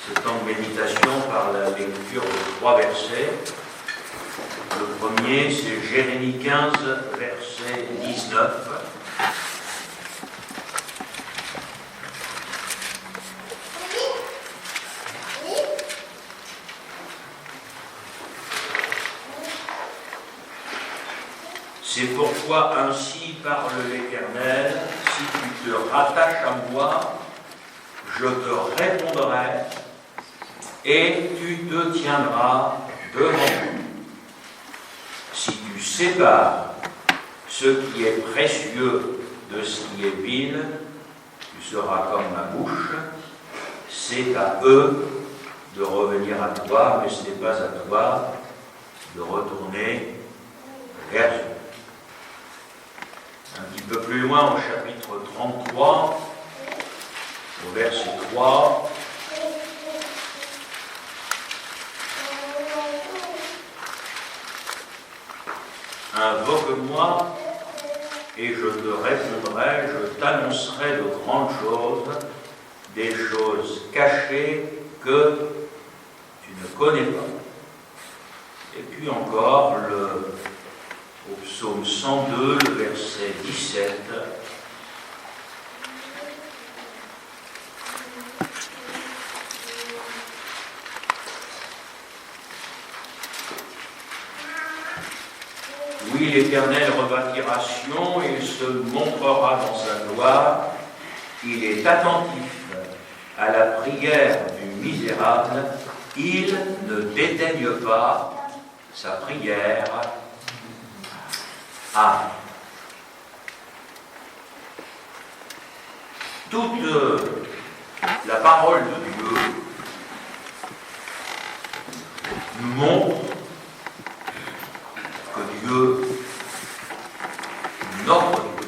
ce temps de méditation par la lecture de 3 versets. Le premier, c'est Jérémie 15, verset 19. C'est pourquoi ainsi parle l'Éternel, si tu te rattaches à moi, je te répondrai et tu te tiendras devant moi. Si tu sépares ce qui est précieux de ce qui est vil, tu seras comme ma bouche. C'est à eux de revenir à toi, mais ce n'est pas à toi de retourner vers eux. Un petit peu plus loin, au chapitre 33, au verset 3, invoque-moi et je te répondrai, je t'annoncerai de grandes choses, des choses cachées que tu ne connais pas. Et puis encore, au psaume 102, le verset 17. Oui, l'Éternel rebâtira Sion et il se montrera dans sa gloire. Il est attentif à la prière du misérable. Il ne dédaigne pas sa prière. Ah. Toute la parole de Dieu nous montre que Dieu, notre Dieu,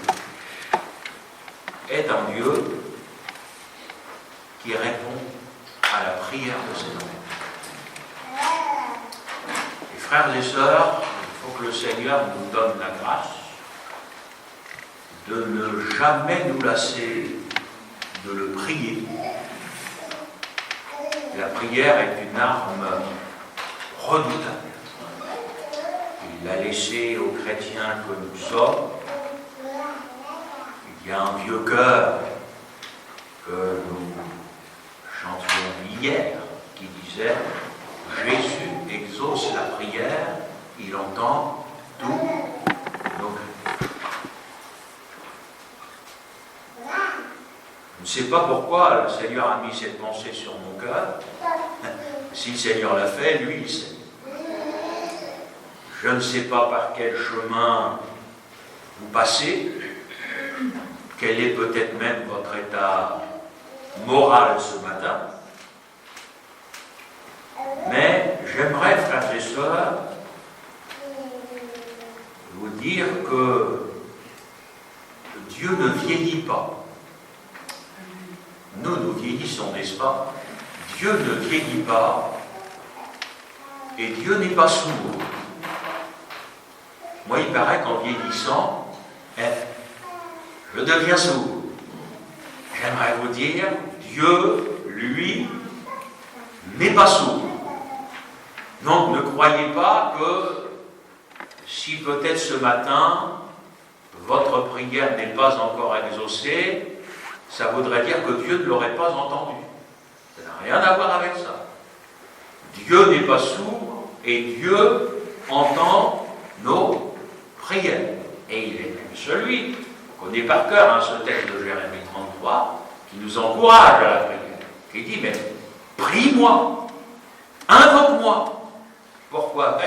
est un Dieu qui répond à la prière de ses enfants. Et frères et sœurs, il faut que le Seigneur nous donne la grâce de ne jamais nous lasser de le prier. La prière est une arme redoutable. Il l'a laissé aux chrétiens que nous sommes. Il y a un vieux chœur que nous chantions hier qui disait « Jésus exauce la prière, il entend tous nos cris. » Je ne sais pas pourquoi le Seigneur a mis cette pensée sur mon cœur. Si le Seigneur l'a fait, lui, il sait. Je ne sais pas par quel chemin vous passez, quel est peut-être même votre état moral ce matin, mais j'aimerais, frères et sœurs, vous dire que Dieu ne vieillit pas. Nous vieillissons, n'est-ce pas? Dieu ne vieillit pas et Dieu n'est pas sourd. Moi, il paraît qu'en vieillissant, je deviens sourd. J'aimerais vous dire, Dieu, lui, n'est pas sourd. Donc, ne croyez pas que si peut-être ce matin, votre prière n'est pas encore exaucée, ça voudrait dire que Dieu ne l'aurait pas entendu. Ça n'a rien à voir avec ça. Dieu n'est pas sourd et Dieu entend nos prières. Et il est même celui, on connaît par cœur ce texte de Jérémie 33, qui nous encourage à la prière, qui dit, mais prie-moi, invoque-moi. Pourquoi?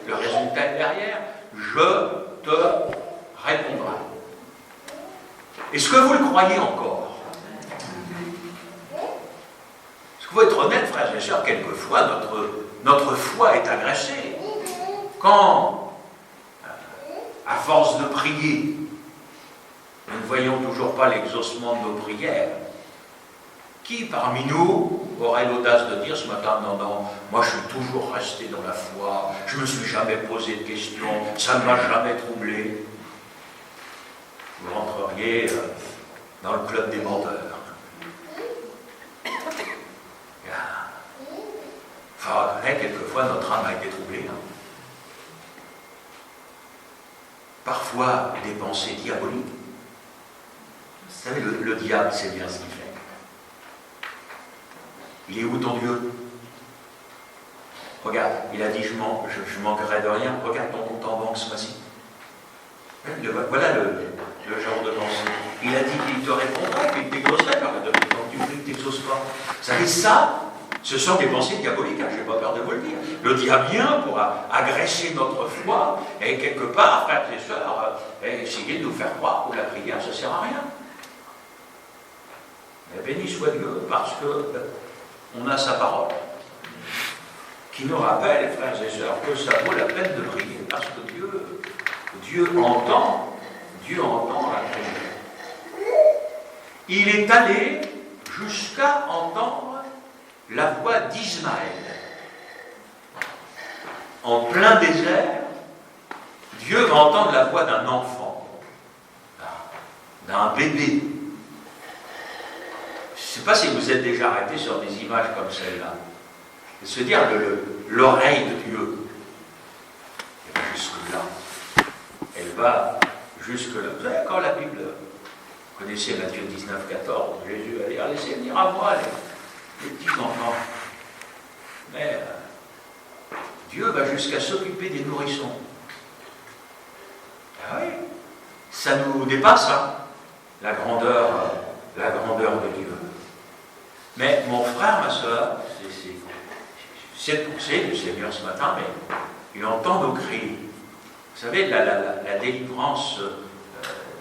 Le résultat est derrière, je te répondrai. Est-ce que vous le croyez encore? Est-ce qu'il faut être honnête, frères et sœurs, quelquefois notre foi est agressée. Quand, à force de prier, nous ne voyons toujours pas l'exaucement de nos prières, qui parmi nous aurait l'audace de dire ce matin, non, moi je suis toujours resté dans la foi, je ne me suis jamais posé de questions, ça ne m'a jamais troublé. Vous rentreriez dans le club des menteurs. vrai, quelquefois notre âme a été troublée. Hein. Parfois des pensées diaboliques. Vous savez, le diable, c'est bien ce qu'il fait. Il est où ton Dieu? Regarde, il a dit je manquerai de rien. Regarde ton compte en banque ce mois-ci. Voilà le genre de pensée. Il a dit qu'il te répondrait, qu'il t'exaucerait par la demande. Donc tu pries, il ne t'exauce pas. Vous savez, ça, ce sont des pensées diaboliques, hein, je n'ai pas peur de vous le dire. Le diable vient pour agresser notre foi, et quelque part, frères et sœurs, essayer de nous faire croire que la prière, ça ne sert à rien. Mais béni soit Dieu, parce qu'on a sa parole, qui nous rappelle, frères et sœurs, que ça vaut la peine de prier, parce que Dieu entend la prière. Il est allé jusqu'à entendre la voix d'Ismaël. En plein désert, Dieu va entendre la voix d'un enfant, d'un bébé. Je ne sais pas si vous êtes déjà arrêté sur des images comme celle-là. De se dire l'oreille de Dieu. Elle va jusque-là. Elle va jusque-là. Vous savez, quand la Bible, vous connaissez Matthieu 19, 14, Jésus va dire, laissez venir à moi les petits enfants. Mais Dieu va jusqu'à s'occuper des nourrissons. Ah oui, ça nous dépasse, hein, la grandeur de Dieu. Mais mon frère, ma soeur, c'est poussé du Seigneur ce matin, mais il entend nos cris. Vous savez, la délivrance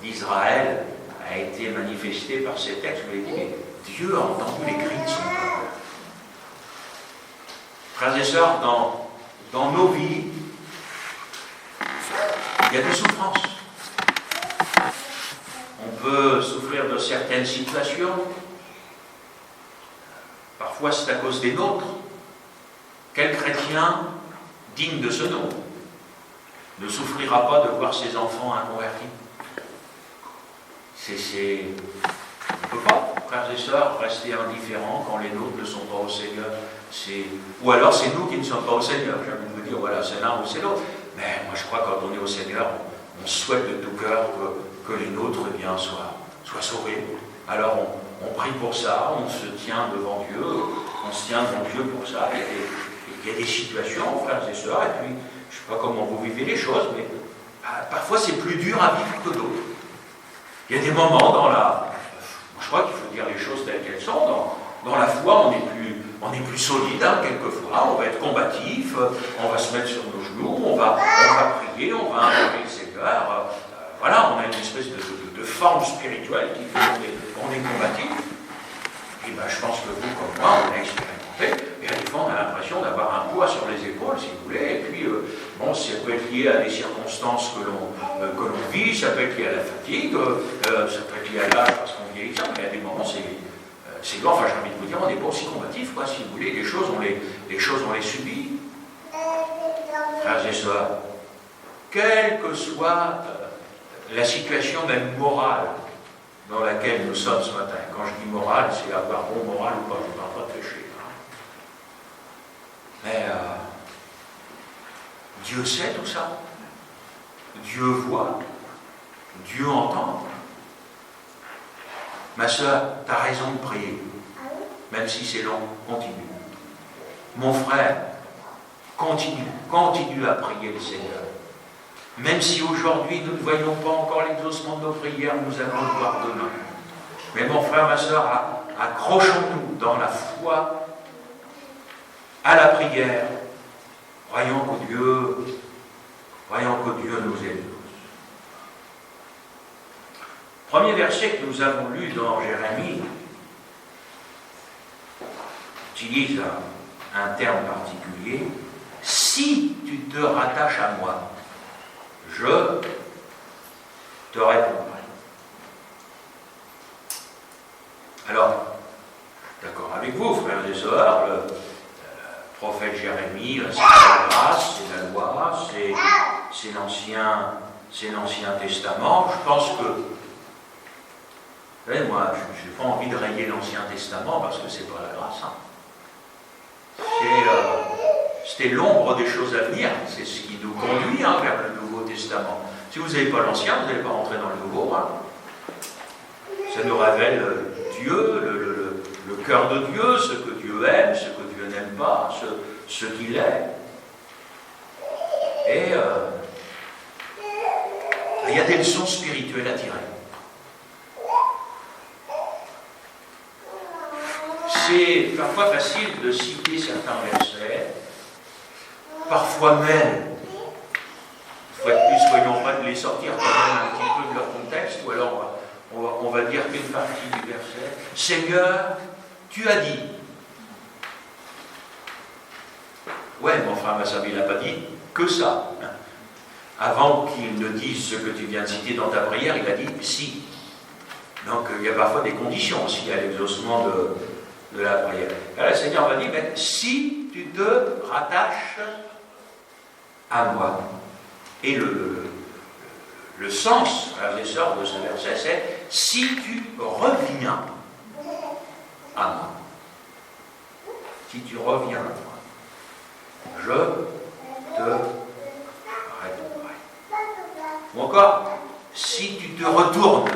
d'Israël a été manifestée par ces textes. Je vous l'ai dit, mais Dieu a entendu les cris de son peuple. Frères et sœurs, dans nos vies, il y a des souffrances. On peut souffrir de certaines situations. Parfois, c'est à cause des nôtres. Quel chrétien digne de ce nom ne souffrira pas de voir ses enfants inconvertis? On ne peut pas, frères et sœurs, rester indifférents quand les nôtres ne sont pas au Seigneur. Ou alors c'est nous qui ne sommes pas au Seigneur. J'ai envie de vous dire, voilà, c'est l'un ou c'est l'autre. Mais moi je crois que quand on est au Seigneur, on souhaite de tout cœur que les nôtres soient sauvés. Alors on prie pour ça, on se tient devant Dieu, pour ça. Il y a des situations, frères et sœurs, et puis je ne sais pas comment vous vivez les choses, mais parfois c'est plus dur à vivre que d'autres. Il y a des moments je crois qu'il faut dire les choses telles qu'elles sont, dans la foi on est plus solide, hein, quelquefois, on va être combatif, on va se mettre sur nos genoux, on va prier, on va invoquer le Seigneur. Voilà, on a une espèce de forme spirituelle qui fait qu'on est combatif. Et bien, je pense que vous, comme moi, on a expérimenté, et des fois, on a l'impression d'avoir un poids sur les épaules, si vous voulez, et puis, ça peut être lié à des circonstances que l'on vit, ça peut être lié à la fatigue, ça peut être lié à l'âge, parce qu'on vieillit, mais à des moments, c'est lourd. Enfin, j'ai envie de vous dire, on n'est pas aussi combatif, quoi, si vous voulez, les choses, on les subit. Frères et sœurs, quelle que soit la situation même morale dans laquelle nous sommes ce matin. Quand je dis morale, c'est avoir bon moral ou pas, je ne parle pas de péché. Hein. Mais Dieu sait tout ça. Dieu voit. Dieu entend. Ma soeur, tu as raison de prier. Même si c'est long, continue. Mon frère, continue à prier le Seigneur. Même si aujourd'hui nous ne voyons pas encore l'exaucement de nos prières, nous allons le voir demain. Mais mon frère, ma soeur, accrochons-nous dans la foi à la prière. Croyons que Dieu nous aide. Premier verset que nous avons lu dans Jérémie utilise un terme particulier. Si tu te rattaches à moi, je te répondrai. Alors, d'accord avec vous, frères et sœurs, le prophète Jérémie, c'est la grâce, c'est la loi, c'est l'Ancien Testament. Je pense que, vous savez, moi, je n'ai pas envie de rayer l'Ancien Testament parce que c'est pas la grâce. Hein. c'était l'ombre des choses à venir. C'est ce qui nous conduit vers le Nouveau Testament. Si vous n'avez pas l'Ancien, vous n'allez pas rentrer dans le Nouveau. Ça nous révèle Dieu, le cœur de Dieu, ce que Dieu aime, ce que Dieu n'aime pas, ce qu'il est. Et il y a des leçons spirituelles à tirer. C'est parfois facile de citer certains versets, parfois même, une fois de plus, soyons pas de les sortir quand même un petit peu de leur contexte, ou alors on va dire qu'une partie du verset, Seigneur, tu as dit. Ouais, mon frère Massabi n'a pas dit que ça. Avant qu'il ne dise ce que tu viens de citer dans ta prière, il a dit si. Donc il y a parfois des conditions aussi à l'exaucement de la prière. Là, le Seigneur va dire, mais si tu te rattaches à moi. Et le sens, frères et sœurs, de ce verset, c'est si tu reviens à moi. Si tu reviens à moi, je te répondrai. Ou encore, si tu te retournes,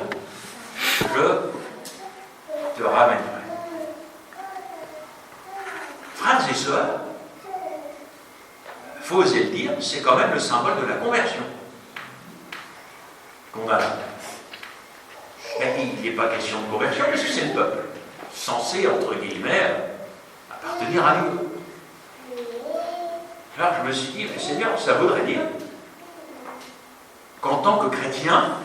je te ramènerai. Frères et sœurs, il faut oser le dire, c'est quand même le symbole de la conversion qu'on a là. Mais il n'est pas question de conversion, parce que c'est le peuple censé, entre guillemets, appartenir à Dieu. Alors je me suis dit, mais Seigneur, ça voudrait dire qu'en tant que chrétien,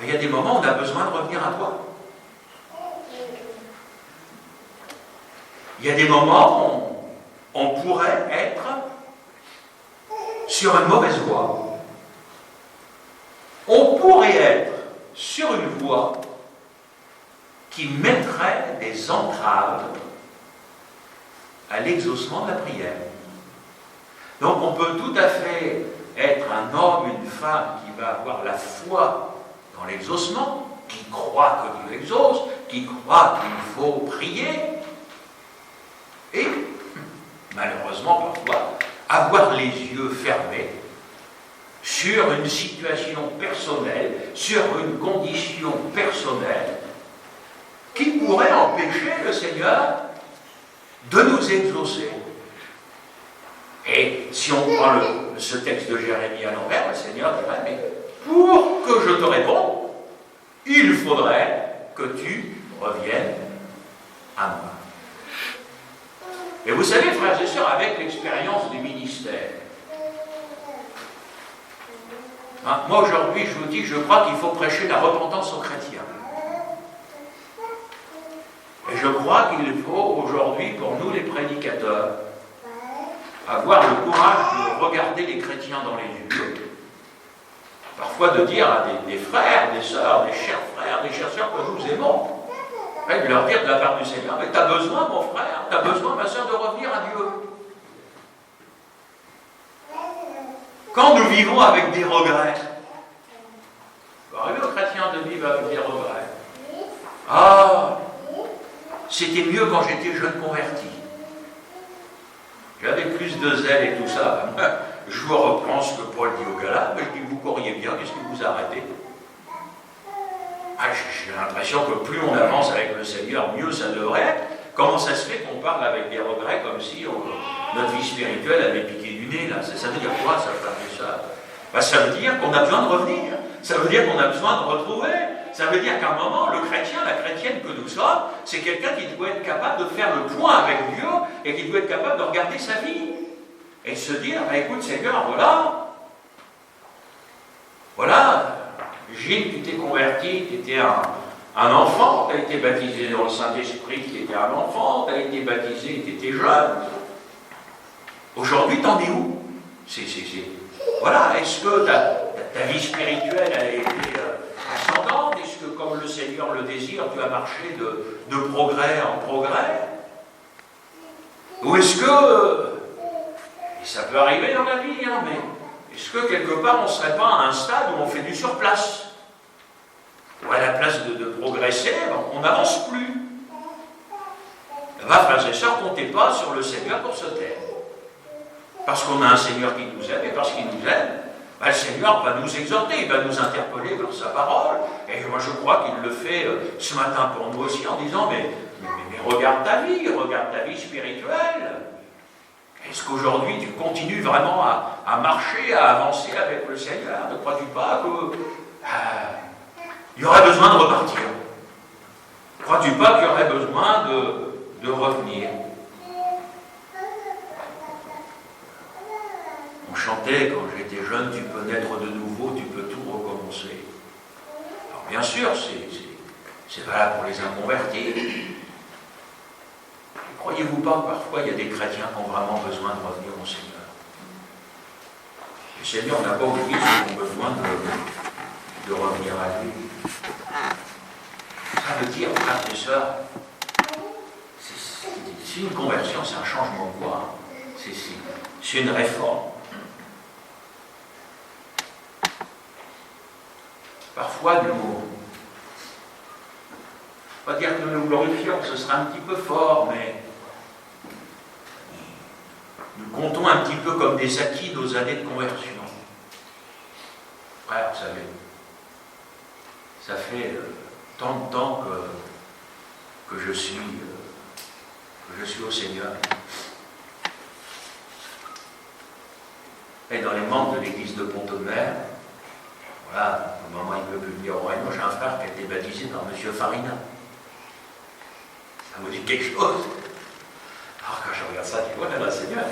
il y a des moments où on a besoin de revenir à toi. Il y a des moments où on pourrait être sur une mauvaise voie. On pourrait être sur une voie qui mettrait des entraves à l'exaucement de la prière. Donc on peut tout à fait être un homme, une femme qui va avoir la foi dans l'exaucement, qui croit que Dieu exauce, qui croit qu'il faut prier, et malheureusement parfois avoir les yeux fermés sur une situation personnelle, sur une condition personnelle qui pourrait empêcher le Seigneur de nous exaucer. Et si on prend ce texte de Jérémie à l'envers, le Seigneur dirait, mais pour que je te réponde, il faudrait que tu reviennes à moi. Et vous savez, frères et sœurs, avec l'expérience du ministère, moi aujourd'hui, je vous dis, je crois qu'il faut prêcher la repentance aux chrétiens. Et je crois qu'il faut aujourd'hui, pour nous les prédicateurs, avoir le courage de regarder les chrétiens dans les yeux, parfois de dire à des frères, des sœurs, des chers frères, des chères sœurs que nous aimons, et de leur dire de la part du Seigneur, mais tu as besoin, mon frère, tu as besoin, ma sœur, de revenir à Dieu. Quand nous vivons avec des regrets, il va arriver aux chrétiens de vivre avec des regrets. Ah, c'était mieux quand j'étais jeune converti. J'avais plus de zèle et tout ça. Je vous reprends ce que Paul dit aux Galates, mais je dis, vous courriez bien, qu'est-ce que vous arrêtez? J'ai l'impression que plus on avance avec le Seigneur, mieux ça devrait être. Comment ça se fait qu'on parle avec des regrets comme si notre vie spirituelle avait piqué du nez là? Ça veut dire quoi, ça, frère et sœur? Ça veut dire qu'on a besoin de revenir. Ça veut dire qu'on a besoin de retrouver. Ça veut dire qu'à un moment, le chrétien, la chrétienne que nous sommes, c'est quelqu'un qui doit être capable de faire le point avec Dieu et qui doit être capable de regarder sa vie. Et se dire, écoute Seigneur, voilà, Gilles, tu t'es converti, tu étais un enfant, tu as été baptisé dans le Saint-Esprit, tu étais un enfant, tu as été baptisé, tu étais jeune. Aujourd'hui, t'en es où? Voilà, est-ce que ta vie spirituelle a été ascendante? Est-ce que, comme le Seigneur le désire, tu as marché de progrès en progrès? Ou est-ce que, et ça peut arriver dans la vie, mais est-ce que quelque part on ne serait pas à un stade où on fait du surplace? Ou à la place de progresser, on n'avance plus. Eh bien, frères et sœurs, comptez pas sur le Seigneur pour se taire. Parce qu'on a un Seigneur qui nous aime, et parce qu'il nous aime, ben, le Seigneur va nous exhorter, il va nous interpeller par sa parole. Et moi, je crois qu'il le fait ce matin pour nous aussi, en disant, mais regarde ta vie spirituelle. Est-ce qu'aujourd'hui, tu continues vraiment à marcher, à avancer avec le Seigneur? Ne crois-tu pas qu'il y aurait besoin de repartir? Ne crois-tu pas qu'il y aurait besoin de revenir? On chantait quand j'étais jeune, tu peux naître de nouveau, tu peux tout recommencer. Alors bien sûr, c'est valable pour les inconvertis. Croyez-vous pas que parfois il y a des chrétiens qui ont vraiment besoin de revenir au Seigneur? Le Seigneur n'a pas oublié ceux qui ont besoin de revenir à lui. Ça veut dire, frères et sœurs, c'est une conversion, c'est un changement de voie. C'est une réforme. Parfois, nous, pas dire que nous nous glorifions, ce sera un petit peu fort, mais nous comptons un petit peu comme des acquis nos années de conversion. Frère, vous savez, ça fait tant de temps que je suis au Seigneur. Et dans les membres de l'église de Pont-de-Mer, voilà, au moment où il ne peut plus venir au Réunion, j'ai un frère qui a été baptisé par M. Farina. Ça me dit quelque chose. Alors quand je regarde ça, je dis, voilà, là, Seigneur.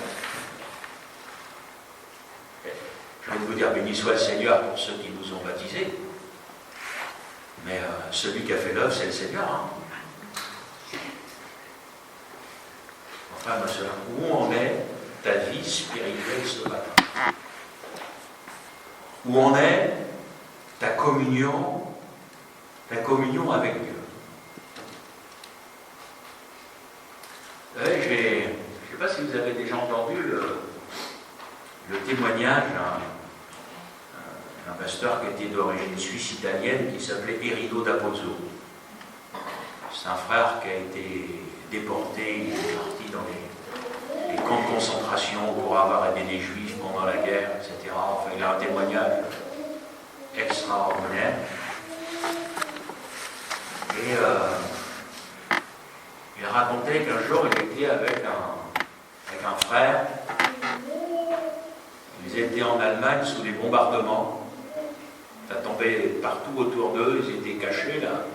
J'ai envie de vous dire, béni soit le Seigneur pour ceux qui nous ont baptisés. Mais celui qui a fait l'œuvre, c'est le Seigneur. Hein. Enfin, ma soeur, où en est ta vie spirituelle ce matin? Où en est ta communion avec Dieu? Je ne sais pas si vous avez déjà entendu le témoignage d'un pasteur qui était d'origine suisse italienne qui s'appelait Erido d'Apozzo. C'est un frère qui a été déporté, il est parti dans les camps de concentration pour avoir aidé les Juifs pendant la guerre, etc. Enfin, il a un témoignage extraordinaire. Et il racontait qu'un jour il était avec un frère. Ils étaient en Allemagne sous les bombardements. Ça tombait partout autour d'eux, ils étaient cachés là.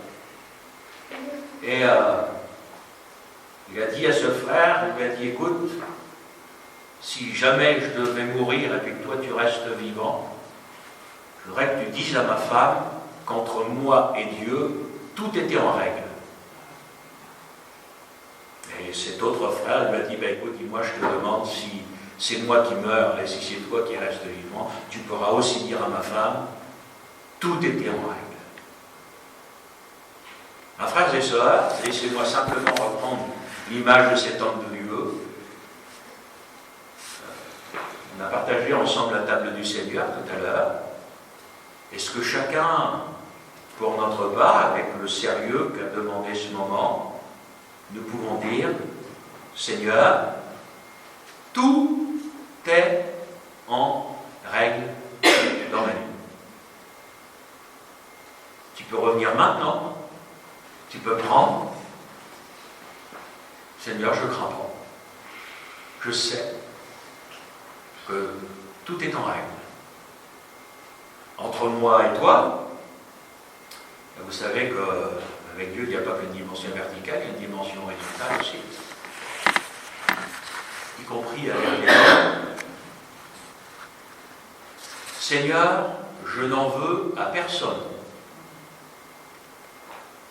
Et il a dit à ce frère, il lui a dit, écoute, si jamais je devais mourir et que toi tu restes vivant, je voudrais que tu dises à ma femme qu'entre moi et Dieu, tout était en règle. Et cet autre frère lui a dit, écoute, dis-moi, je te demande si c'est moi qui meurs et si c'est toi qui restes vivant, tu pourras aussi dire à ma femme, tout était en règle. Mes frères et sœurs, laissez-moi simplement reprendre l'image de cet homme de Dieu. On a partagé ensemble la table du Seigneur tout à l'heure. Est-ce que chacun, pour notre part, avec le sérieux qu'a demandé ce moment, nous pouvons dire, Seigneur, tout est en règle dans ma vie. Tu peux revenir maintenant, tu peux prendre. Seigneur, je crains pas. Je sais que tout est en règle. Entre moi et toi, vous savez qu'avec Dieu, il n'y a pas qu'une dimension verticale, il y a une dimension horizontale aussi. Y compris avec les hommes. Seigneur, je n'en veux à personne.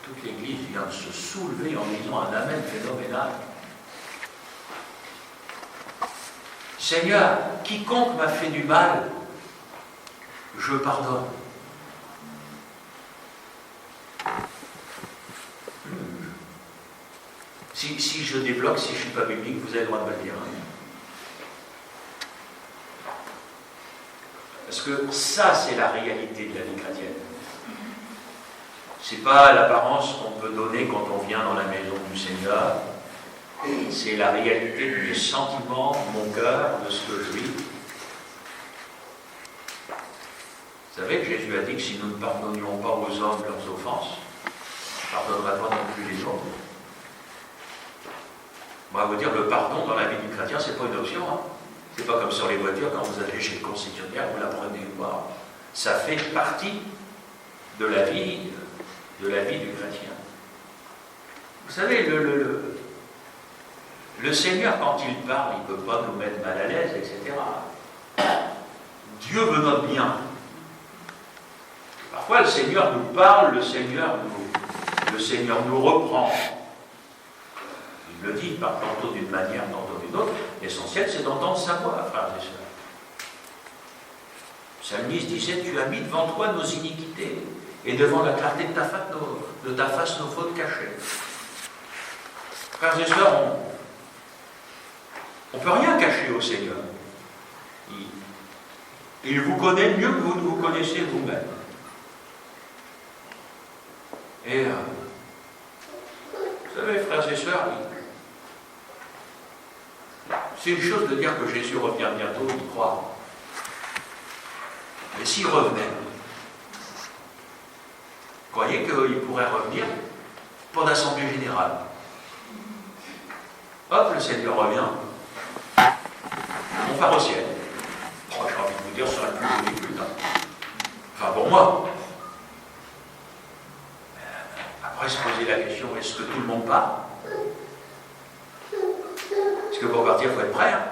Toute l'Église vient de se soulever en disant un amen phénoménal. Seigneur, quiconque m'a fait du mal, je pardonne. Si je débloque, si je ne suis pas biblique, vous avez le droit de me le dire. Parce que ça, c'est la réalité de la vie chrétienne. Ce n'est pas l'apparence qu'on peut donner quand on vient dans la maison du Seigneur. c'est la réalité de mes sentiments, de mon cœur, de ce que je vis. Vous savez que Jésus a dit que si nous ne pardonnions pas aux hommes leurs offenses, on ne pardonnerait pas non plus les autres. Moi, vous dire, le pardon dans la vie du chrétien, c'est pas une option. Hein. C'est pas comme sur les voitures, quand vous allez chez le concessionnaire, vous la prenez ou pas. Ça fait partie de la vie du chrétien. Vous savez, le Seigneur, quand il parle, il ne peut pas nous mettre mal à l'aise, etc. Dieu veut notre bien. Parfois, le Seigneur nous parle, le Seigneur nous reprend. Il le dit, il parle tantôt d'une manière, tantôt d'une autre. L'essentiel, c'est d'entendre sa voix, frères et sœurs. Le psalmiste disait, tu as mis devant toi nos iniquités, et devant la clarté de ta face nos fautes cachées. Frères et sœurs, on ne peut rien cacher au Seigneur. Il vous connaît mieux que vous ne vous connaissez vous-même. Et vous savez, frères et sœurs, c'est une chose de dire que Jésus revient bientôt, y croire. Mais s'il revenait, croyez qu'il pourrait revenir pour l'Assemblée générale. Hop, le Seigneur revient. On part au ciel. Oh, j'ai envie de vous dire, sur un culte des cultes. Enfin, pour moi. Après, se poser la question, est-ce que tout le monde part? Parce que pour partir, il faut être prêt. Hein.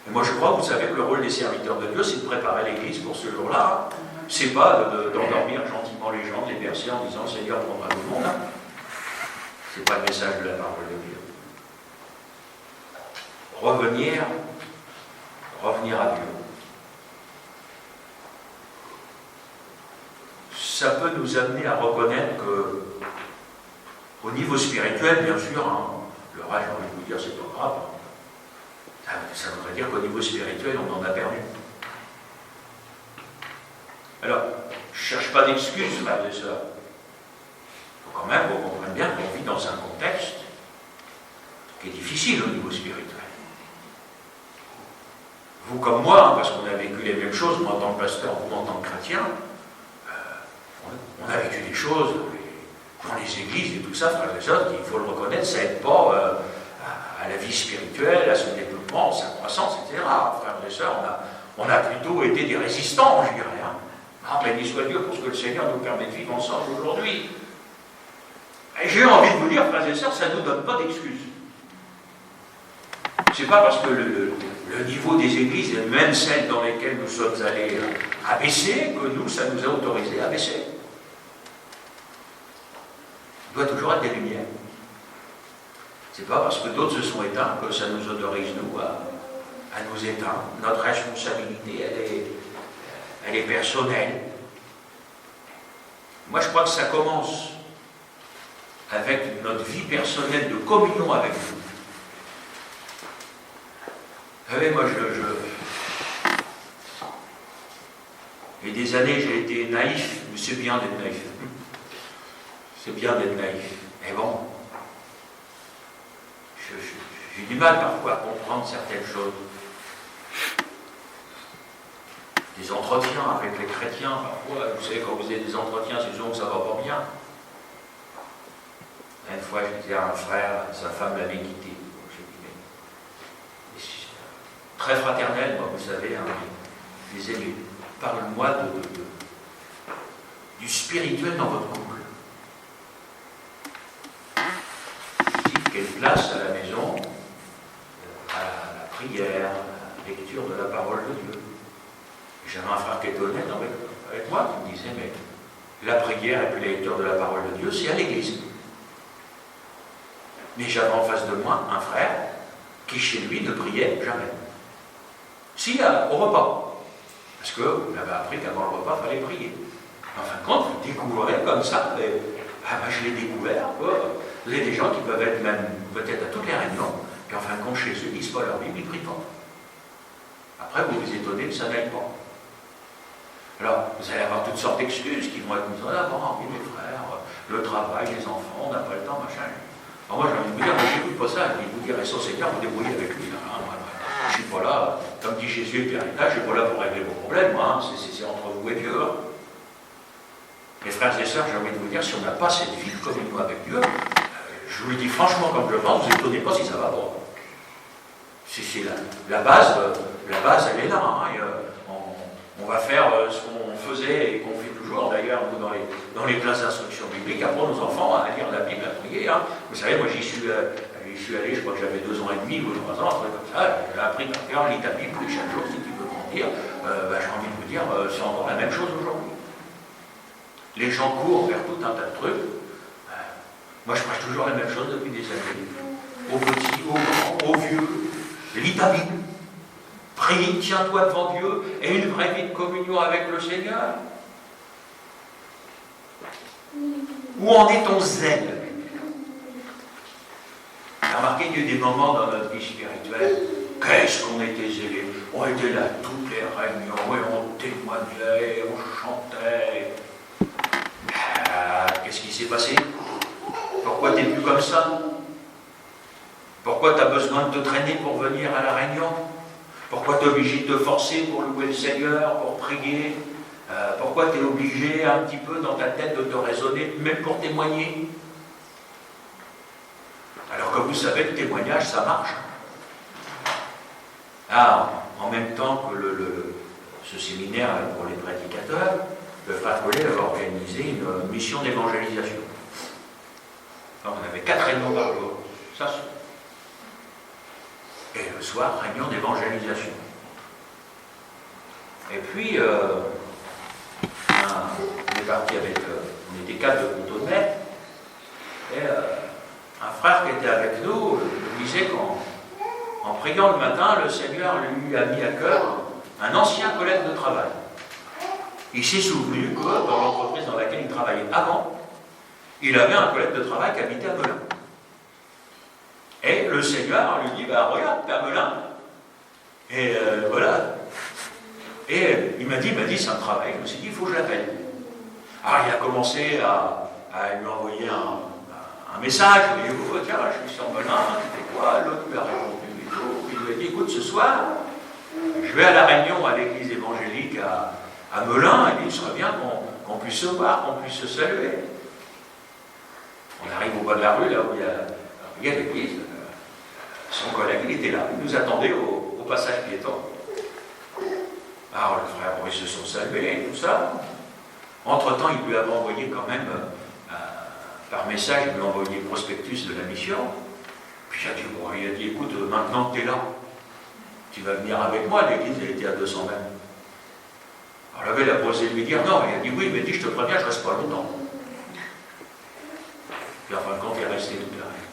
Et moi, je crois, vous savez, que le rôle des serviteurs de Dieu, c'est de préparer l'Église pour ce jour-là. Hein. C'est pas d'endormir gentiment les gens, de les bercer en disant, Seigneur, prendra tout le monde. Hein. C'est pas le message de la parole de Dieu. Revenir à Dieu. Ça peut nous amener à reconnaître que, au niveau spirituel, bien sûr, hein, le reste, j'ai envie de vous dire, c'est pas grave. Ça voudrait dire qu'au niveau spirituel, on en a perdu. Alors, je ne cherche pas d'excuses, frères et sœurs. Il faut quand même qu'on comprenne bien qu'on vit dans un contexte qui est difficile au niveau spirituel. Vous comme moi, hein, parce qu'on a vécu les mêmes choses, moi en tant que pasteur, vous en tant que chrétien, on a vécu des choses dans les églises et tout ça, frères et sœurs, il faut le reconnaître, ça n'aide pas à la vie spirituelle, à son développement, à sa croissance, etc. Frères et sœurs, on a plutôt été des résistants, je dirais. Hein. Ah, béni soit Dieu pour ce que le Seigneur nous permet de vivre ensemble aujourd'hui. Et j'ai envie de vous dire, frères et sœurs, ça ne nous donne pas d'excuses. C'est pas parce que le niveau des églises, et même celles dans lesquelles nous sommes allés abaisser, que nous, ça nous a autorisé à baisser. Il doit toujours être des lumières. C'est pas parce que d'autres se sont éteints que ça nous autorise, nous, à nous éteindre. Notre responsabilité, elle est personnelle. Moi, je crois que ça commence avec notre vie personnelle de communion avec vous. Vous savez, moi, il y a des années, j'ai été naïf, mais c'est bien d'être naïf. C'est bien d'être naïf. Mais bon, j'ai du mal parfois à comprendre certaines choses. Des entretiens avec les chrétiens, parfois, vous savez, quand vous avez des entretiens, c'est souvent que ça ne va pas bien. Une fois, je disais à un frère, sa femme l'avait quitté. Très fraternel, moi, vous savez, hein, je disais, parle-moi du spirituel dans votre couple. Quelle place à la maison, à la prière, à la lecture de la parole de Dieu. J'avais un frère qui était honnête avec moi, qui me disait, mais la prière et puis la lecture de la parole de Dieu, c'est à l'église. Mais j'avais en face de moi un frère qui, chez lui, ne priait jamais. Si, au repas. Parce qu'on avait appris qu'avant le repas, il fallait prier. En fin de compte, vous découvrez comme ça, moi je l'ai découvert, quoi. Vous avez des gens qui peuvent être même peut-être à toutes les réunions, puis en fin de compte, chez eux, ils ne lisent pas leur Bible, ils ne prient pas. Après, vous vous étonnez que ça n'aille pas. Alors, vous allez avoir toutes sortes d'excuses qui vont être mises en avant, oui, mes frères, le travail, les enfants, on n'a pas le temps, machin. Alors moi, j'ai envie de vous dire, j'ai vu pas ça, il vous dirait son Seigneur, vous débrouillez avec lui. Hein, voilà. Je ne suis pas là, comme dit Jésus et Pierre-État, je ne suis pas là pour régler vos problèmes, hein, c'est entre vous et Dieu. Hein. Mes frères et sœurs, j'ai envie de vous dire, si on n'a pas cette vie de communion avec Dieu, je vous le dis franchement comme je le pense, vous n'étonnez pas si ça va pas. C'est la base, elle est là. Hein, on va faire ce qu'on faisait et qu'on fait toujours, d'ailleurs, nous, dans les classes d'instruction biblique, apprendre aux enfants à lire la Bible, à prier. Hein. Vous savez, moi j'y suis allé, je crois que j'avais 2 ans et demi ou 3 ans, un truc comme ça, j'ai appris par cœur, lis ta Bible, chaque jour, si tu veux grandir. J'ai envie de vous dire, c'est encore la même chose aujourd'hui. Les gens courent vers tout un tas de trucs. Moi je prêche toujours la même chose depuis des années. Aux petits, aux grands, aux vieux, lis ta Bible. Prie, tiens-toi devant Dieu et une vraie vie de communion avec le Seigneur. Où en est ton zèle? Remarquez qu'il y a eu des moments dans notre vie spirituelle, qu'est-ce qu'on était zélés. On était là toutes les réunions, et on témoignait, on chantait. Qu'est-ce qui s'est passé? Pourquoi tu n'es plus comme ça? Pourquoi tu as besoin de te traîner pour venir à la réunion? Pourquoi tu es obligé de te forcer pour louer le Seigneur, pour prier? Pourquoi tu es obligé un petit peu dans ta tête de te raisonner, même pour témoigner? Alors que vous savez, le témoignage, ça marche. En même temps que ce séminaire pour les prédicateurs, le frère Collet avait organisé une mission d'évangélisation. Donc on avait 4 réunions par jour. Ça, et le soir, réunion d'évangélisation. Et puis, on est parti avec, on était 4 de Coutonnais, et un frère qui était avec nous nous disait qu'en priant le matin, le Seigneur lui a mis à cœur un ancien collègue de travail. Il s'est souvenu que dans l'entreprise dans laquelle il travaillait avant, il avait un collègue de travail qui habitait à Melun. Et le Seigneur lui dit, regarde, t'es à Melun. Et voilà. Et il m'a dit, ça me travaille. Je me suis dit, il faut que je l'appelle. Alors il a commencé à lui envoyer un message. Il lui a dit, tiens, je suis sur Melun, tu fais quoi? L'autre lui a répondu et tout. Il lui a dit, écoute, ce soir, je vais à la réunion à l'église évangélique à Melun, et il serait bien qu'on puisse se voir, qu'on puisse se saluer. On arrive au bas de la rue, là où il y a l'église. Son collègue, il était là, il nous attendait au passage piéton. Alors le frère, ils se sont salués et tout ça. Entre-temps, il lui avait envoyé quand même, par message, il lui a envoyé le prospectus de la mission. Puis il a dit, écoute, maintenant que tu es là, tu vas venir avec moi, l'église, elle était à 200 mètres. Alors le gars, il a posé de lui dire non, il a dit oui, mais dis, je te préviens, je ne reste pas longtemps. Puis en fin de compte, il est resté toute la nuit.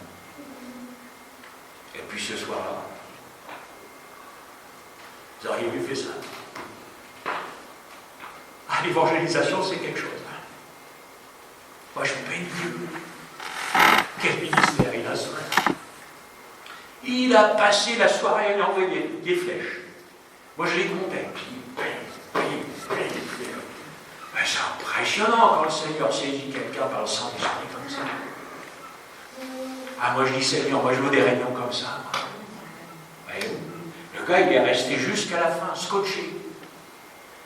Et puis ce soir-là, vous auriez vu faire ça. L'évangélisation, c'est quelque chose. Moi, je bénis Dieu. Quel ministère il a, ce frère. Il a passé la soirée à lui envoyer des flèches. Moi, je les comptais. C'est impressionnant quand le Seigneur saisit quelqu'un par le Saint-Esprit comme ça. Moi, je dis, Seigneur, moi, je veux des réunions comme ça. Le gars, il est resté jusqu'à la fin, scotché.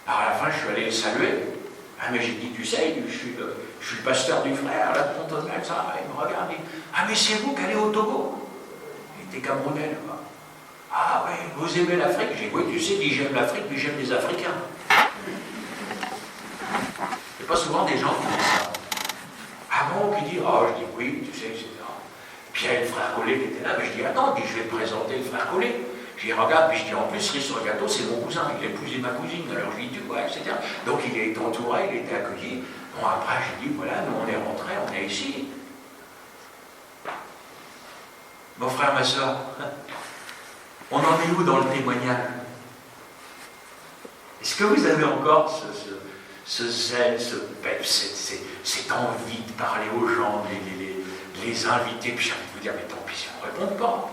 Alors, à la fin, je suis allé le saluer. Mais j'ai dit, tu sais, je suis le pasteur du frère, là, de Pontonnet, ça. Il me regarde, il dit, mais c'est vous qui allez au Togo. Il était Camerounais, là-bas. Oui, vous aimez l'Afrique? J'ai dit, oui, tu sais, j'aime l'Afrique, mais j'aime les Africains. Il n'y a pas souvent des gens qui disent ça. Bon, qui disent, je dis oui, tu sais, etc. Puis il y a le frère Collet qui était là, mais je dis, attends, je vais te présenter le frère Collet. Je dis, regarde, puis je dis, en plus, cerise sur le gâteau, c'est mon cousin, il a épousé ma cousine, alors je lui dis, tu vois, etc. Donc il a été entouré, il a été accueilli. Bon, après, j'ai dit, voilà, nous on est rentrés, on est ici. Mon frère, ma soeur, on en est où dans le témoignage? Est-ce que vous avez encore ce zèle, cette envie de parler aux gens, les inviter, puis j'ai envie de vous dire, mais tant pis, ça ne répond pas.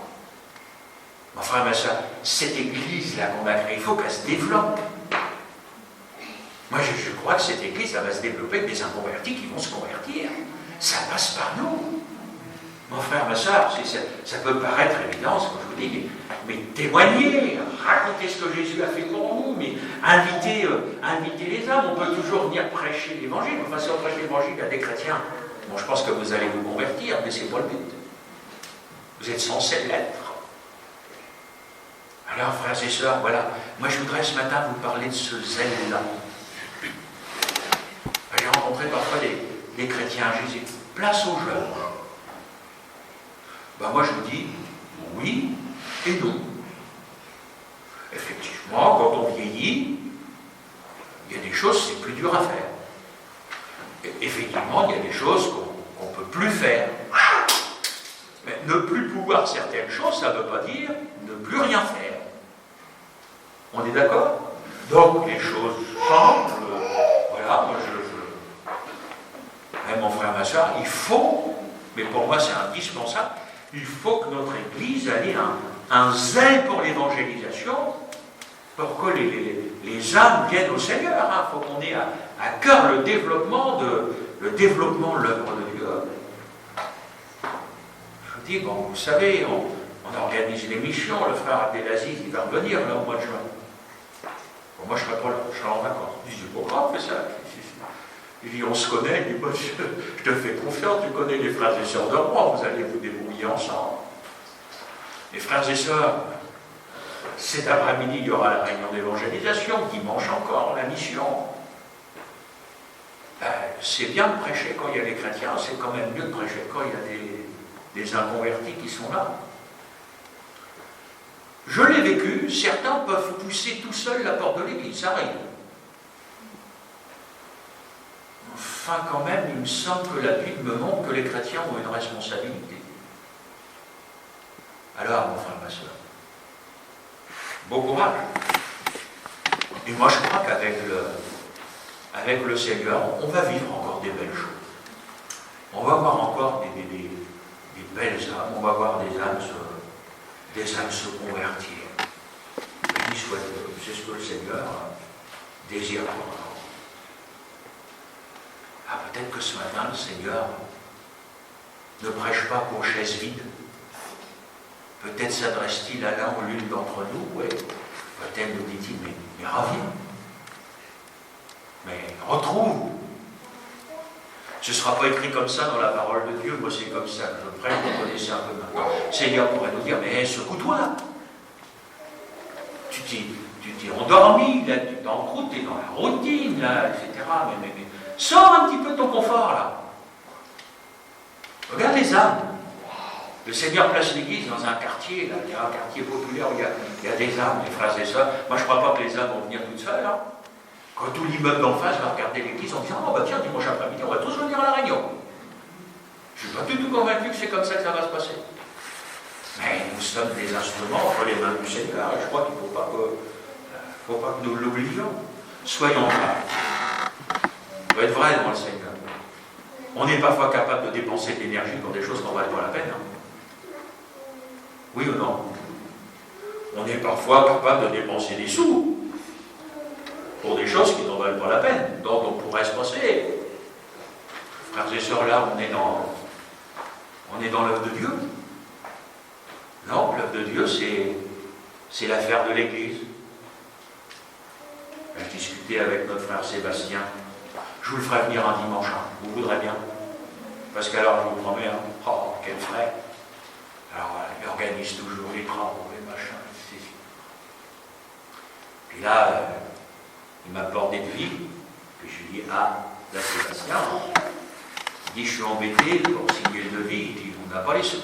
Mon frère, ma soeur, cette église-là qu'on a créée, il faut qu'elle se développe. Moi, je crois que cette église, ça va se développer avec des inconvertis qui vont se convertir. Ça passe par nous. Mon frère, ma soeur, ça peut paraître évident, ce que je vous dis, mais témoignez, racontez ce que Jésus a fait pour nous, mais invitez les âmes. On peut toujours venir prêcher l'évangile. Enfin, si on prêche l'évangile à des chrétiens, bon, je pense que vous allez vous convertir, mais ce n'est pas le but. Vous êtes censés l'être. Alors, frères et sœurs, voilà, moi je voudrais ce matin vous parler de ce zèle-là. J'ai rencontré parfois des chrétiens, je disais, place aux jeunes. Ben moi je vous dis, oui et non. Effectivement, quand on vieillit, il y a des choses, c'est plus dur à faire. Et effectivement, il y a des choses qu'on ne peut plus faire. Mais ne plus pouvoir certaines choses, ça ne veut pas dire ne plus rien faire. On est d'accord? Donc les choses changent. Voilà, moi mon frère, ma soeur, il faut, mais pour moi c'est indispensable, il faut que notre Église ait un zèle pour l'évangélisation, pour que les âmes viennent au Seigneur. Il faut qu'on ait à cœur le développement de l'œuvre de Dieu. Je vous dis, bon, vous savez, on organise les missions, le frère Abdelaziz, il va revenir là au mois de juin. Bon, moi je ne serai pas là, je serai en vacances. Je dis, c'est pas grave, fais ça. Il dit, on se connaît, il dit, moi, je te fais confiance, tu connais les frères et sœurs de roi, vous allez vous débrouiller ensemble. Les frères et sœurs, cet après-midi, il y aura la réunion d'évangélisation, dimanche encore, la mission. C'est bien de prêcher quand il y a des chrétiens, c'est quand même mieux de prêcher quand il y a des inconvertis qui sont là. Je l'ai vécu, certains peuvent pousser tout seuls la porte de l'église, ça arrive. Enfin, quand même, il me semble que la Bible me montre que les chrétiens ont une responsabilité. Alors, mon frère, ma soeur, bon courage. Et moi, je crois qu'avec le Seigneur, on va vivre encore des belles choses. On va voir encore des belles âmes, on va voir des âmes se convertir. Et c'est ce que le Seigneur désire pour nous. Ah, peut-être que ce matin, le Seigneur ne prêche pas pour chaise vide. Peut-être s'adresse-t-il à l'un ou l'une d'entre nous, et peut-être nous dit-il, mais reviens. Mais retrouve. Ce ne sera pas écrit comme ça dans la parole de Dieu, moi c'est comme ça que je prêche, vous connaissez un peu maintenant. Le Seigneur pourrait nous dire, mais secoue-toi. Tu t'es endormi, là, tu t'es en croûte, tu es dans la routine, là, etc. Mais sors un petit peu de ton confort, là. Regarde les âmes. Le Seigneur place l'église dans un quartier, là, il y a un quartier populaire où il y a des âmes, des frères et sœurs. Moi, je ne crois pas que les âmes vont venir toutes seules, là. Quand tout l'immeuble d'en face va regarder l'église en disant, oh bah tiens, dimanche après-midi, on va tous venir à la réunion. Je ne suis pas du tout convaincu que c'est comme ça que ça va se passer. Mais nous sommes des instruments entre les mains du Seigneur, et je crois qu'il ne faut pas que nous l'oublions. Soyons vrais. Il faut être vrai devant le Seigneur. On est parfois capable de dépenser de l'énergie pour des choses qui n'en valent pas la peine. Hein. Oui ou non? On est parfois capable de dépenser des sous pour des choses qui n'en valent pas la peine, dont on pourrait se passer. Frères et sœurs, là, on est dans l'œuvre de Dieu. Non, l'œuvre de Dieu, c'est l'affaire de l'Église. Je discutais avec notre frère Sébastien. Je vous le ferai venir un dimanche, hein. Vous voudrez bien. Parce qu'alors, je vous promets, hein, oh, quel frère. Alors, il organise toujours les travaux, les machins, etc. Puis là, il m'a parlé de vie. Puis je lui dis, ah, là, Sébastien, il dit, je suis embêté pour signer le devis. Il dit, on n'a pas les sous.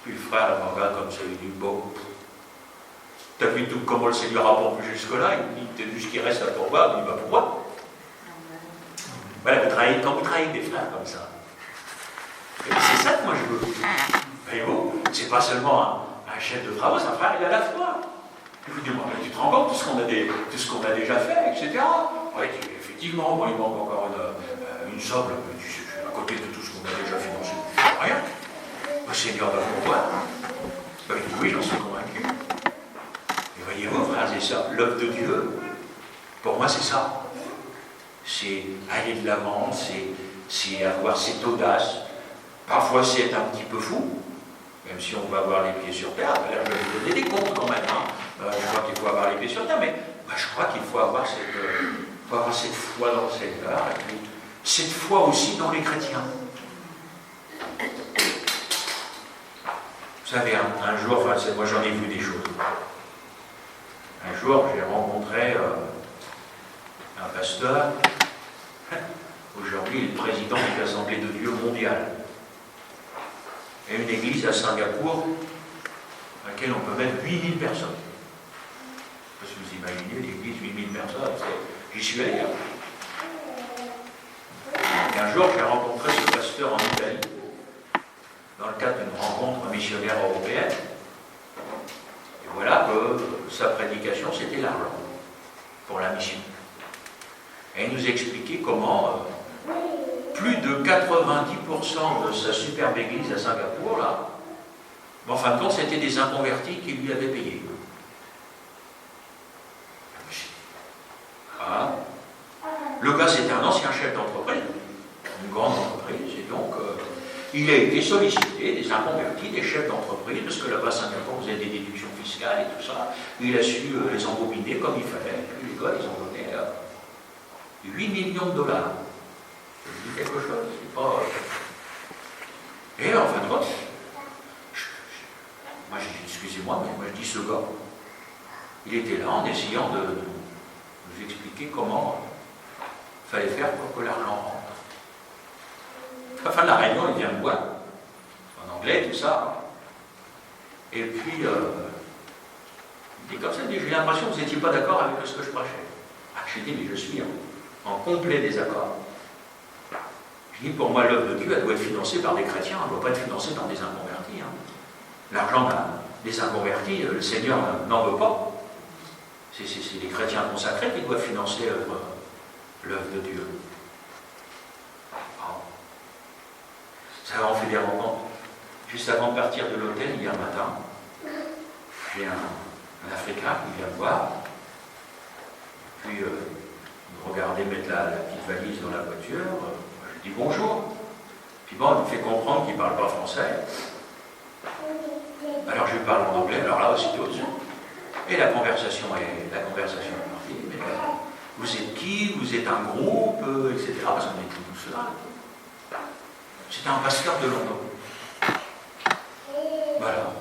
Puis le frère me regarde comme ça, il dit, bon, t'as vu tout comment le Seigneur a pourvu jusque-là, il dit, t'as vu ce qui reste à pourvoir, il dit, bah pourquoi? Voilà, quand vous travaillez avec des frères comme ça, c'est ça que moi je veux. Voyez-vous, c'est pas seulement un chef de travaux, c'est un frère, il a la foi. Il vous dit, bon, tu te rends compte de tout ce qu'on a déjà fait, etc. Oui, effectivement, moi, il manque encore une somme, à côté de tout ce qu'on a déjà financé. Rien. Le Seigneur va pourvoir. Ben, oui, j'en suis convaincu. Et voyez-vous, frères et sœurs, l'œuvre de Dieu, pour moi, c'est ça. C'est aller de l'avant, c'est avoir cette audace. Parfois c'est un petit peu fou, même si on va avoir les pieds sur terre. Là, je vais vous donner des comptes quand même. Je crois qu'il faut avoir les pieds sur terre, mais je crois qu'il faut avoir cette foi dans le Seigneur, et puis cette foi aussi dans les chrétiens. Vous savez, un jour, moi j'en ai vu des choses. Un jour, j'ai rencontré un pasteur. Aujourd'hui, il est le président de l'Assemblée de Dieu mondiale. Et une église à Singapour, à laquelle on peut mettre 8000 personnes. Je ne sais pas si vous imaginez, l'église, 8000 personnes, j'y suis allé. Et un jour, j'ai rencontré ce pasteur en Italie, dans le cadre d'une rencontre missionnaire européenne. Et voilà que sa prédication, c'était l'argent pour la mission. Et il nous expliquait comment plus de 90% de sa superbe église à Singapour, là, en fin de compte, c'était des inconvertis qui lui avaient payé. Ah. Le gars, c'était un ancien chef d'entreprise, une grande entreprise, et donc il a été sollicité, des inconvertis, des chefs d'entreprise, parce que là-bas, Singapour, vous avez des déductions fiscales et tout ça. Il a su les embobiner comme il fallait. Et puis les gars, ils ont donné 8 millions de dollars. Ça vous dit quelque chose? C'est pas... Et en fin de compte, moi j'ai dit, excusez-moi, mais moi je dis ce gars, il était là en essayant de nous expliquer comment il fallait faire pour que l'argent rentre. À la fin de la réunion, il vient me voir, en anglais, tout ça. Et puis, il dit comme ça, il dit, j'ai l'impression que vous n'étiez pas d'accord avec ce que je prêchais. J'ai dit, mais je suis en complet désaccord. Je dis, pour moi, l'œuvre de Dieu, elle doit être financée par des chrétiens, elle ne doit pas être financée par des inconvertis. L'argent des inconvertis, le Seigneur n'en veut pas. C'est les chrétiens consacrés qui doivent financer l'œuvre de Dieu. Ça on fait des rencontres. Juste avant de partir de l'hôtel, hier matin, j'ai un Africain qui vient me voir. Puis, il me regardait mettre la petite valise dans la voiture. Je lui dis bonjour. Puis bon, il me fait comprendre qu'il ne parle pas français. Alors je lui parle en anglais, alors là, aussitôt. Et la conversation est partie. Mais vous êtes qui? Vous êtes un groupe, etc. Parce qu'on était tous là. C'était un pasteur de Londres. Voilà.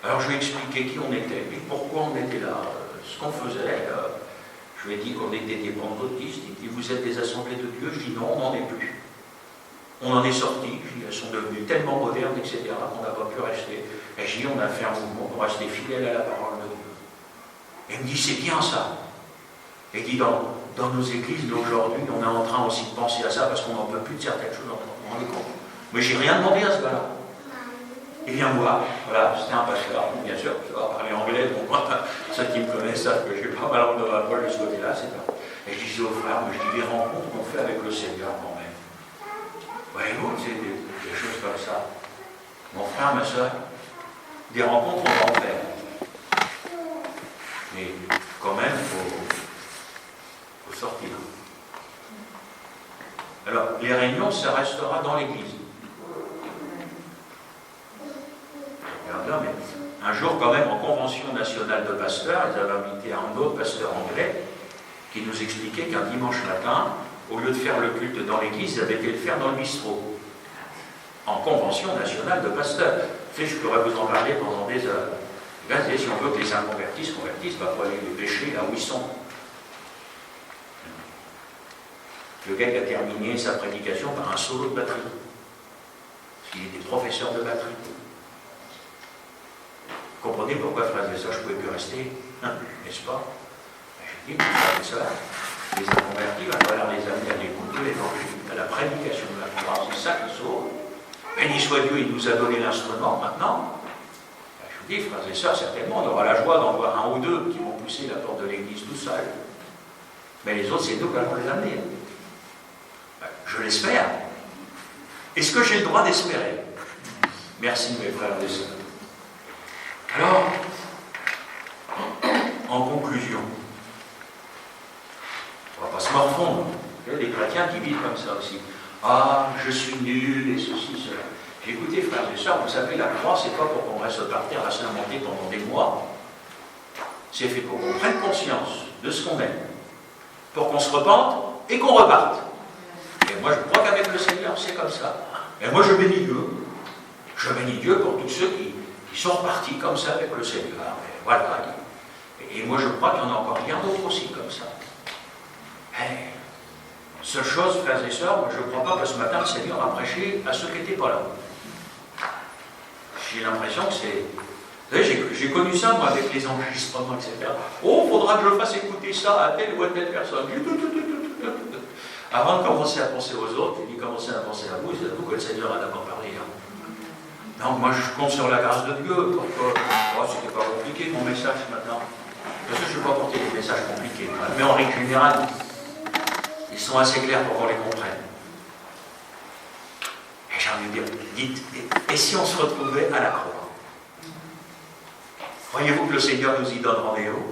Alors je lui ai expliqué qui on était, et pourquoi on était là, ce qu'on faisait. Je lui ai dit qu'on était des pentecôtistes. Il dit, vous êtes des assemblées de Dieu? Je dis non, on n'en est plus. On en est sortis, elles sont devenues tellement modernes, etc., qu'on n'a pas pu rester. Et je dis, on a fait un mouvement pour rester fidèle à la parole de Dieu. Et il me dit, c'est bien ça. Et il dit, dans nos églises d'aujourd'hui, on est en train aussi de penser à ça, parce qu'on n'en peut plus de certaines choses, on en est compte. Mais j'ai rien demandé à ce gars-là. Il vient me voir, voilà, c'était un pasteur, bien sûr, je vais parler anglais, donc moi, ceux qui me connaissent savent que j'ai pas mal en de ma poche de ce côté-là, c'est pas. Et je disais aux frères, mais je dis, les rencontres qu'on fait avec le Seigneur quand même. Voyez-vous, c'est des choses comme ça. Mon frère, ma soeur, des rencontres, on va en faire. Mais quand même, il faut sortir. Alors, les réunions, ça restera dans l'église. Regardez, mais un jour, quand même, en convention nationale de pasteurs, ils avaient invité un autre pasteur anglais qui nous expliquait qu'un dimanche matin, au lieu de faire le culte dans l'église, ils avaient été le faire dans le bistrot. En convention nationale de pasteurs. Tu sais, je pourrais vous en parler pendant des heures. Là, si on veut que les inconvertis se convertissent, il va falloir les pêcher là où ils sont. Le gars qui a terminé sa prédication par un solo de batterie. Parce qu'il était professeur de batterie. Vous comprenez pourquoi, frères et sœurs, je ne pouvais plus rester, n'est-ce pas? J'ai dit, frères et sœurs, les inconvertis, il va falloir les amener à l'écouter l'évangile, à la prédication de la croix. C'est ça qui sauve. Béni soit Dieu, il nous a donné l'instrument maintenant. Je vous dis, frères et sœurs, certainement, on aura la joie d'en voir un ou deux qui vont pousser la porte de l'église tout seuls. Mais les autres, c'est nous qui allons les amener. Je l'espère. Est-ce que j'ai le droit d'espérer? Merci, mes frères et sœurs. Alors, en conclusion, on ne va pas se morfondre. Il y a des chrétiens qui vivent comme ça aussi. Ah, je suis nul et ceci, cela. J'ai écouté, frères et sœurs, vous savez, la croix, c'est pas pour qu'on reste par terre à se lamenter pendant des mois. C'est fait pour qu'on prenne conscience de ce qu'on est, pour qu'on se repente et qu'on reparte. Et moi, je crois qu'avec le Seigneur, c'est comme ça. Et moi, je bénis Dieu. Je bénis Dieu pour tous ceux qui sont repartis comme ça avec le Seigneur. Et voilà. Et moi, je crois qu'il y en a encore bien d'autres aussi comme ça. Hey. Seule chose, frères et sœurs, moi, je ne crois pas que ce matin, le Seigneur a prêché à ceux qui n'étaient pas là. J'ai l'impression que c'est... Vous savez, j'ai connu ça, moi, avec les enregistrements, etc. Oh, il faudra que je fasse écouter ça à telle ou à telle personne. Avant de commencer à penser aux autres, il dit commencer à penser à vous, c'est à vous que le Seigneur a d'abord parlé. Hein. Donc moi, je compte sur la grâce de Dieu. Pour que... Oh, c'était pas compliqué, mon message ce matin. Parce que je ne vais pas porter des messages compliqués. Mais en règle générale, ils sont assez clairs pour qu'on les comprenne. Et j'ai envie de dire, dites, et si on se retrouvait à la croix? Croyez-vous que le Seigneur nous y donne rendez-vous?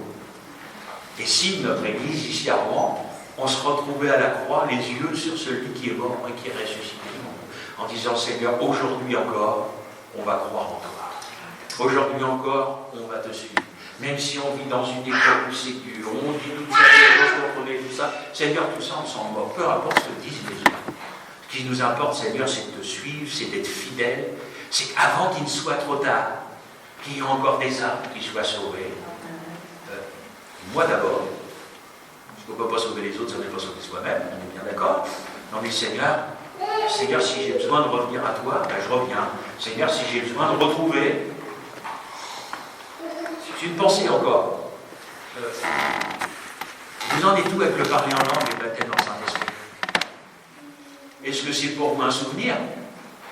Et si notre Église, ici à Rouen, on se retrouvait à la croix, les yeux sur celui qui est mort et qui est ressuscité, en disant, Seigneur, aujourd'hui encore, on va croire en toi. Aujourd'hui encore, on va te suivre. Même si on vit dans une époque où c'est dur, on dit toutes ces choses, on connaît tout ça, Seigneur, tout ça, on s'en moque. Peu importe ce que disent les gens. Ce qui nous importe, Seigneur, c'est de te suivre, c'est d'être fidèle, c'est qu'avant qu'il ne soit trop tard, qu'il y ait encore des âmes qui soient sauvées. Moi d'abord, parce qu'on ne peut pas sauver les autres, ça ne peut pas sauver soi-même, on est bien d'accord. Non mais Seigneur, si j'ai besoin de revenir à toi, ben je reviens. Seigneur, si j'ai besoin de retrouver, c'est une pensée encore. Vous en êtes où avec le parler en langue et le baptême dans le Saint-Esprit? Est-ce que c'est pour vous un souvenir?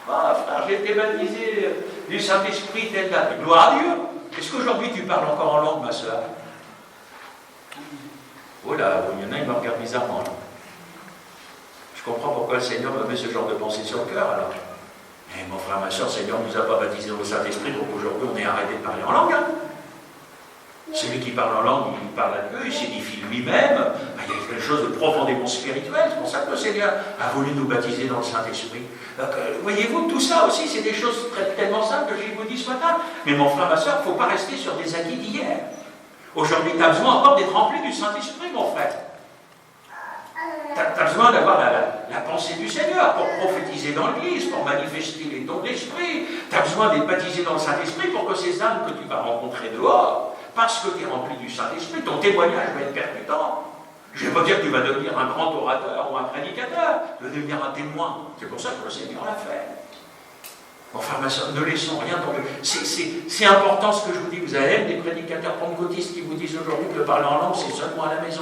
Ah frère, j'ai été baptisé du Saint-Esprit telle date. Gloire à Dieu. Est-ce qu'aujourd'hui tu parles encore en langue, ma soeur? Oh là, il y en a, ils me regardent bizarrement. Là. Je comprends pourquoi le Seigneur me met ce genre de pensée sur le cœur, alors. Mais mon frère, ma soeur, le Seigneur ne nous a pas baptisés au Saint-Esprit, donc aujourd'hui on est arrêté de parler en langue. Hein. Celui qui parle en langue, il parle à Dieu, il s'édifie lui-même. Ben, il y a quelque chose de profondément spirituel. C'est pour ça que le Seigneur a voulu nous baptiser dans le Saint-Esprit. Voyez-vous, tout ça aussi, c'est des choses tellement simples que je vous dis ce matin. Mais mon frère, ma soeur, il ne faut pas rester sur des acquis d'hier. Aujourd'hui, tu as besoin encore d'être rempli du Saint-Esprit, mon frère. Tu as besoin d'avoir la pensée du Seigneur pour prophétiser dans l'Église, pour manifester les dons de l'Esprit. Tu as besoin d'être baptisé dans le Saint-Esprit pour que ces âmes que tu vas rencontrer dehors, parce que tu es rempli du Saint-Esprit, ton témoignage va être percutant. Je ne vais pas dire que tu vas devenir un grand orateur ou un prédicateur, tu vas devenir un témoin. C'est pour ça que le Seigneur l'a fait. Enfin, ma soeur, ne laissons rien tomber. C'est important ce que je vous dis. Vous avez même des prédicateurs pentecôtistes qui vous disent aujourd'hui que le parler en langue, c'est seulement à la maison.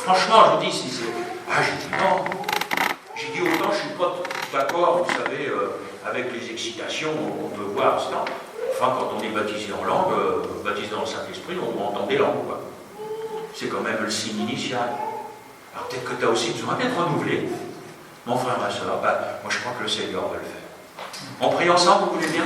Franchement, je vous dis, j'ai dit non. J'ai dit autant, je ne suis pas d'accord, vous savez, avec les excitations qu'on peut voir. Enfin, quand on est baptisé en langue, baptisé dans le Saint-Esprit, on doit entendre des langues, quoi. C'est quand même le signe initial. Alors peut-être que tu as aussi besoin d'être renouvelé. Mon frère, ma soeur, moi je crois que le Seigneur va le faire. On prie ensemble, vous voulez bien?